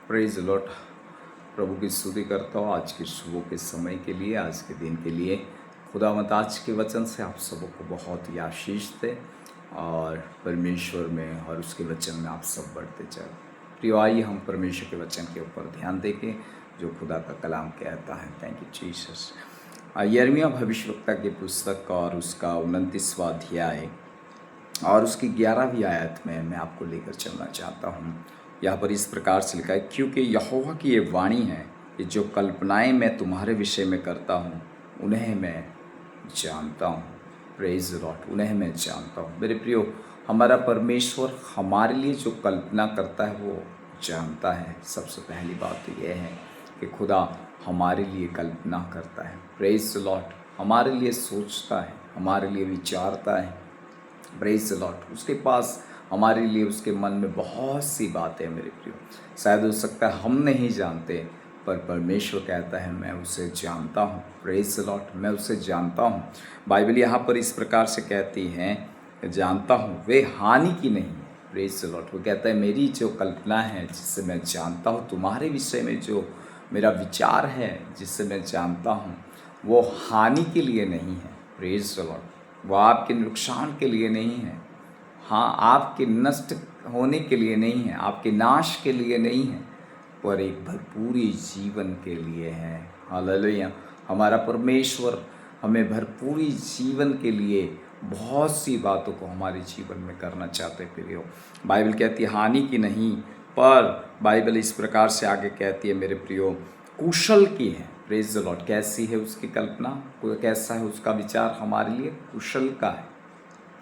Praise Lord. प्रभु की स्तुति करता हूँ आज के सुबह के समय के लिए, आज के दिन के लिए। खुदावंद आज के वचन से आप सबों को बहुत ही आशीष दे और परमेश्वर में और उसके वचन में आप सब बढ़ते चल। प्रियो, आइए हम परमेश्वर के वचन के ऊपर ध्यान दें जो खुदा का कलाम कहता है। Thank you Jesus. यिर्मयाह भविष्यवक्ता की पुस्तक और उसका 29वां अध्याय और उसकी 11वीं आयत में मैं आपको लेकर चलना चाहता हूँ। यहाँ पर इस प्रकार से लिखा है, क्योंकि यहोवा की ये वाणी है कि जो कल्पनाएं मैं तुम्हारे विषय में करता हूँ उन्हें मैं जानता हूँ। प्रेज लॉर्ड, उन्हें मैं जानता हूँ। मेरे प्रियो, हमारा परमेश्वर हमारे लिए जो कल्पना करता है वो जानता है। सबसे पहली बात तो यह है कि खुदा हमारे लिए कल्पना करता है। प्रेज लॉर्ड, हमारे लिए सोचता है, हमारे लिए विचारता है। प्रेज लॉर्ड, उसके पास हमारे लिए उसके मन में बहुत सी बातें हैं। मेरे प्रियो, शायद हो सकता है हम नहीं जानते, पर परमेश्वर कहता है मैं उसे जानता हूँ। प्रेज लॉर्ड, मैं उसे जानता हूँ। बाइबल यहाँ पर इस प्रकार से कहती है, जानता हूँ वे हानि की नहीं है। प्रेज लॉर्ड, वो कहता है मेरी जो कल्पना है जिससे मैं जानता हूँ, तुम्हारे विषय में जो मेरा विचार है जिससे मैं जानता हूँ, वो हानि के लिए नहीं है। प्रेज लॉर्ड, वो आपके नुकसान के लिए नहीं है। हाँ, आपके नष्ट होने के लिए नहीं है, आपके नाश के लिए नहीं है, पर एक भरपूरी जीवन के लिए है। हालेलुया। हमारा परमेश्वर हमें भरपूरी जीवन के लिए बहुत सी बातों को हमारे जीवन में करना चाहते हैं। प्रियो, बाइबल कहती है हानि की नहीं, पर बाइबल इस प्रकार से आगे कहती है मेरे प्रियो, कुशल की है। प्रेज द लॉर्ड, कैसी है उसकी कल्पना, कैसा है उसका विचार हमारे लिए? कुशल का है।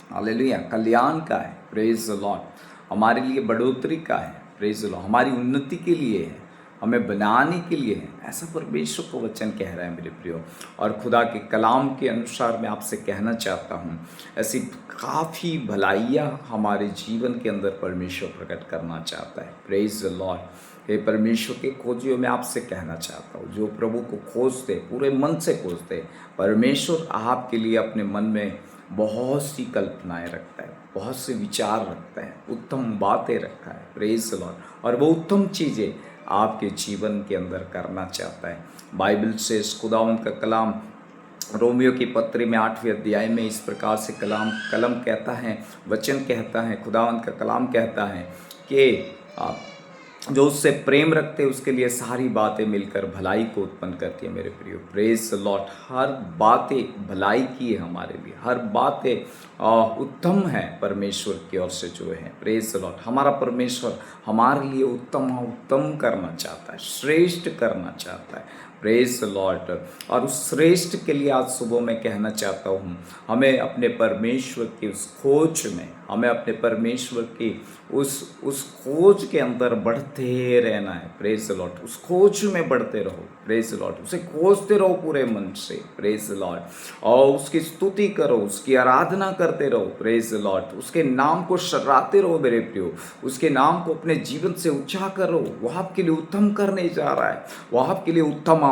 हालेलुया, कल्याण का है। प्रेज द लॉर्ड, हमारे लिए बढ़ोतरी का है। प्रेज द लॉर्ड, हमारी उन्नति के लिए है, हमें बनाने के लिए है। ऐसा परमेश्वर को वचन कह रहा है मेरे प्रियो। और खुदा के कलाम के अनुसार मैं आपसे कहना चाहता हूँ, ऐसी काफ़ी भलाइयाँ हमारे जीवन के अंदर परमेश्वर प्रकट करना चाहता है। प्रेज द लॉर्ड, हे परमेश्वर के खोजियों में आपसे कहना चाहता हूँ, जो प्रभु को खोजते, पूरे मन से खोजते, परमेश्वर आपके लिए अपने मन में बहुत सी कल्पनाएं रखता है, बहुत से विचार रखता है, उत्तम बातें रखा है। प्रेज द लॉर्ड, और वो उत्तम चीज़ें आपके जीवन के अंदर करना चाहता है। बाइबल से खुदावंद का कलाम रोमियो की पत्री में 8वें अध्याय में इस प्रकार से कलम कहता है, वचन कहता है, खुदावंद का कलाम कहता है कि जो उससे प्रेम रखते हैं उसके लिए सारी बातें मिलकर भलाई को उत्पन्न करती है। मेरे प्रियो, प्रेज द लॉर्ड, हर बातें भलाई की है हमारे लिए, हर बातें उत्तम है परमेश्वर की ओर से जो है। प्रेज द लॉर्ड, हमारा परमेश्वर हमारे लिए उत्तम करना चाहता है, श्रेष्ठ करना चाहता है। प्रेज द लॉर्ड, और उस श्रेष्ठ के लिए आज सुबह मैं कहना चाहता हूँ, हमें अपने परमेश्वर की उस खोज में, हमें अपने परमेश्वर की उस खोज के अंदर बढ़ते रहना है। प्रेज द लॉर्ड, उस खोज में बढ़ते रहो। प्रेज द लॉर्ड, उसे खोजते रहो पूरे मन से। प्रेज द लॉर्ड, और उसकी स्तुति करो, उसकी आराधना करते रहो। प्रेज द लॉर्ड, उसके नाम को शर्राते रहो मेरे प्रियो, उसके नाम को अपने जीवन से ऊंचा करो। वह आपके लिए उत्तम करने जा रहा है, वह आपके लिए उत्तम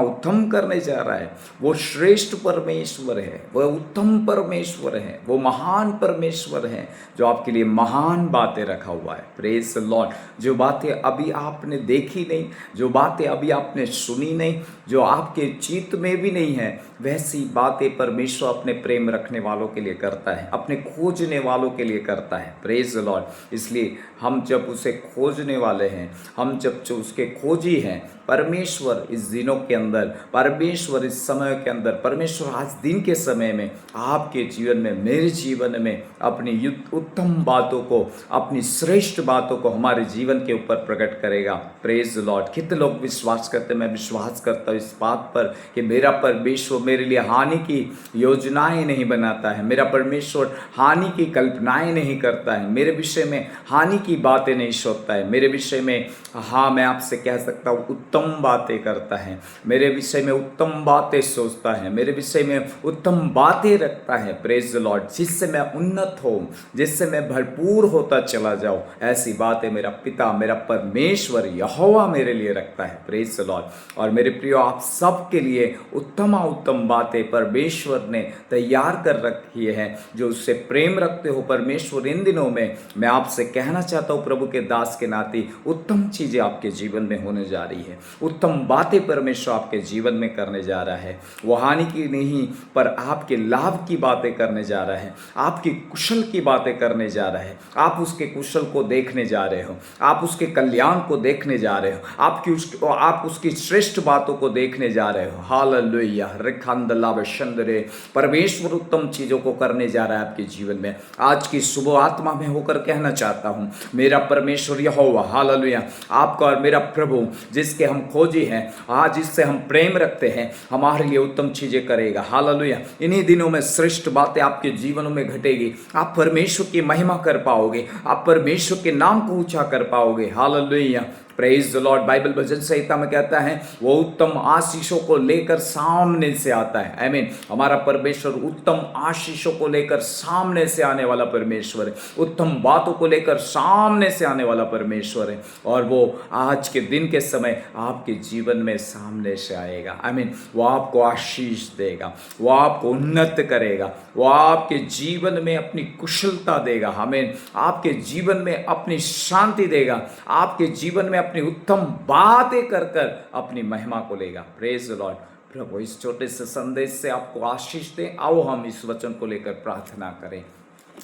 करने जा रहा है। वो श्रेष्ठ परमेश्वर है, वह उत्तम परमेश्वर है, वो महान परमेश्वर है जो आपके लिए महान बातें रखा हुआ है। प्रेज द लॉर्ड, जो बातें अभी आपने देखी नहीं, जो बातें अभी आपने सुनी नहीं, जो आपके चित्त में भी नहीं है, वैसी बातें परमेश्वर अपने प्रेम रखने वालों के लिए करता है, अपने खोजने वालों के लिए करता है। प्रेज द लॉर्ड, इसलिए हम जब उसे खोजने वाले हैं, हम जब जो उसके खोजी हैं, परमेश्वर इस दिनों के अंदर, परमेश्वर इस समय के अंदर, परमेश्वर आज दिन के समय में आपके जीवन में, मेरे जीवन में अपनी उत्तम बातों को, अपनी श्रेष्ठ बातों को हमारे जीवन के ऊपर प्रकट करेगा। प्रेज द लॉर्ड, कितने लोग विश्वास करते हैं? मैं विश्वास करता हूँ इस बात पर कि मेरा परमेश्वर मेरे लिए हानि की योजनाएं नहीं बनाता है, मेरा परमेश्वर हानि की कल्पनाएं नहीं करता है, मेरे विषय में हानि की बातें नहीं सोचता है, मेरे विषय में, हाँ, मैं आपसे कह सकता हूँ उत्तम बातें करता है। मेरे विषय में उत्तम बातें सोचता है, मेरे विषय में उत्तम बातें रखता है, प्रेज द लॉर्ड, जिससे मैं उन्नत हो, जिससे मैं भरपूर होता चला जाऊं, ऐसी बातें मेरा पिता, मेरा परमेश्वर यहोवा मेरे लिए रखता है, प्रेज द लॉर्ड। और मेरे प्रियो, आप सबके लिए उत्तम उत्तम बातें परमेश्वर ने तैयार कर रखी है। जो उससे प्रेम रखते हो परमेश्वर, इन दिनों में मैं आपसे कहना चाहता हूं, प्रभु के दास के नाते उत्तम चीजें आपके जीवन में होने जा रही है, उत्तम बातें परमेश्वर आपके जीवन में करने जा रहा है। वो हानि की नहीं पर आपके लाभ की बातें करने जा रहा है, आपकी कुशल की बातें करने जा रहा है। आप उसके कुशल को देखने जा रहे हो, आप उसके कल्याण को देखने जा रहे हो, आप उसकी श्रेष्ठ बातों को देखने जा रहे हो। हालेलुया, रिखंदलाबशंदरे, परमेश्वर उत्तम चीजों को करने जा रहा है आपके जीवन में। आज की सुबह आत्मा में होकर कहना चाहता हूं, मेरा परमेश्वर यहोवा, हालेलुया, आपका और मेरा प्रभु, जिसके हम खोजी हैं, आज जिससे हम प्रेम रखते हैं, हमारे लिए उत्तम चीजें करेगा। हालेलुया, इन्हीं दिनों में श्रेष्ठ बातें आपके जीवनों में घटेगी। आप परमेश्वर की महिमा कर पाओगे, आप परमेश्वर के नाम को ऊंचा कर पाओगे। Hallelujah, praise the Lord. Bible भजन संहिता में कहता है, वो उत्तम आशीषों को लेकर सामने से आता है। आई मीन, हमारा परमेश्वर उत्तम आशीषों को लेकर सामने से आने वाला परमेश्वर है, उत्तम बातों को लेकर सामने से आने वाला परमेश्वर है। और वो आज के दिन के समय आपके जीवन में सामने से आएगा। आई मीन, वो आपको आशीष देगा, वो आपको उन्नत करेगा, वो आपके जीवन में अपनी कुशलता देगा। हमें आपके जीवन में अपनी शांति देगा, आपके जीवन में अपनी उत्तम बातें कर कर अपनी महिमा को लेगा। Praise the Lord. प्रभु इस छोटे से संदेश से आपको आशीष दे। आओ हम इस वचन को लेकर प्रार्थना करें।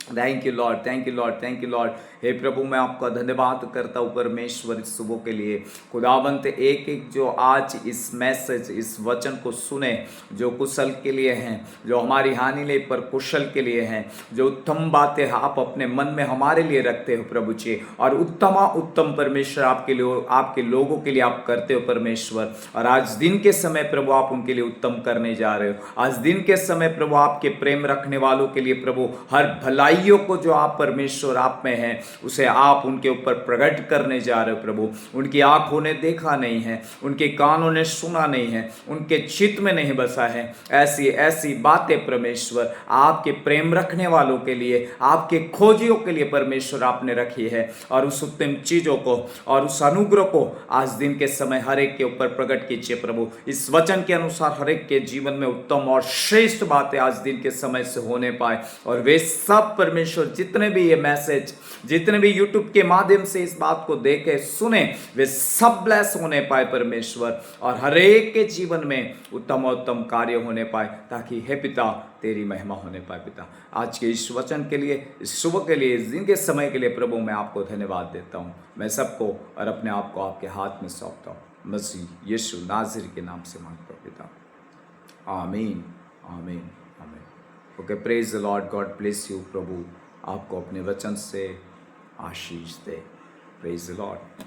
Thank you Lord, thank you Lord, thank you Lord. हे प्रभु, मैं आपका धन्यवाद करता हूँ परमेश्वर इस सुबह के लिए। खुदावंत, एक एक जो आज इस मैसेज, इस वचन को सुने, जो कुशल के लिए हैं, जो हमारी हानि ले पर कुशल के लिए हैं, जो उत्तम बातें आप अपने मन में हमारे लिए रखते हो प्रभु जी, और उत्तम परमेश्वर आपके लोगों के लिए आप करते हो परमेश्वर। और आज दिन के समय प्रभु आप उनके लिए उत्तम करने जा रहे हो। आज दिन के समय प्रभु आपके प्रेम रखने वालों के लिए प्रभु हर भलाइयों को जो आप परमेश्वर आप में है, उसे आप उनके ऊपर प्रकट करने जा रहे हो प्रभु। उनकी आंखों ने देखा नहीं है, उनके कानों ने सुना नहीं है, उनके चित्त में नहीं बसा है, ऐसी ऐसी बातें परमेश्वर आपके प्रेम रखने वालों के लिए, आपके खोजियों के लिए परमेश्वर आपने रखी है। और उस उत्तम चीजों को और उस अनुग्रह को आज दिन के समय हर एक के ऊपर प्रकट कीजिए प्रभु। इस वचन के अनुसार हर एक के जीवन में उत्तम और श्रेष्ठ बातें आज दिन के समय से होने पाए। और वे सब परमेश्वर, जितने भी ये मैसेज, जितने भी यूट्यूब के माध्यम से इस बात को देखे सुने, वे सब ब्लेस होने पाए परमेश्वर। और हर एक के जीवन में उत्तम कार्य होने पाए, ताकि हे पिता तेरी महिमा होने पाए। पिता, आज के इस वचन के लिए, इस सुबह के लिए, इस दिन के समय के लिए प्रभु मैं आपको धन्यवाद देता हूँ। मैं सबको और अपने आप को आपके हाथ में सौंपता हूँ। मसीह यीशु नाज़री के नाम से मांगता हूँ पिता, आमीन, आमीन, आमीन। Okay, praise the Lord, God bless you. प्रभु आपको अपने वचन से आशीष दे। Praise the Lord.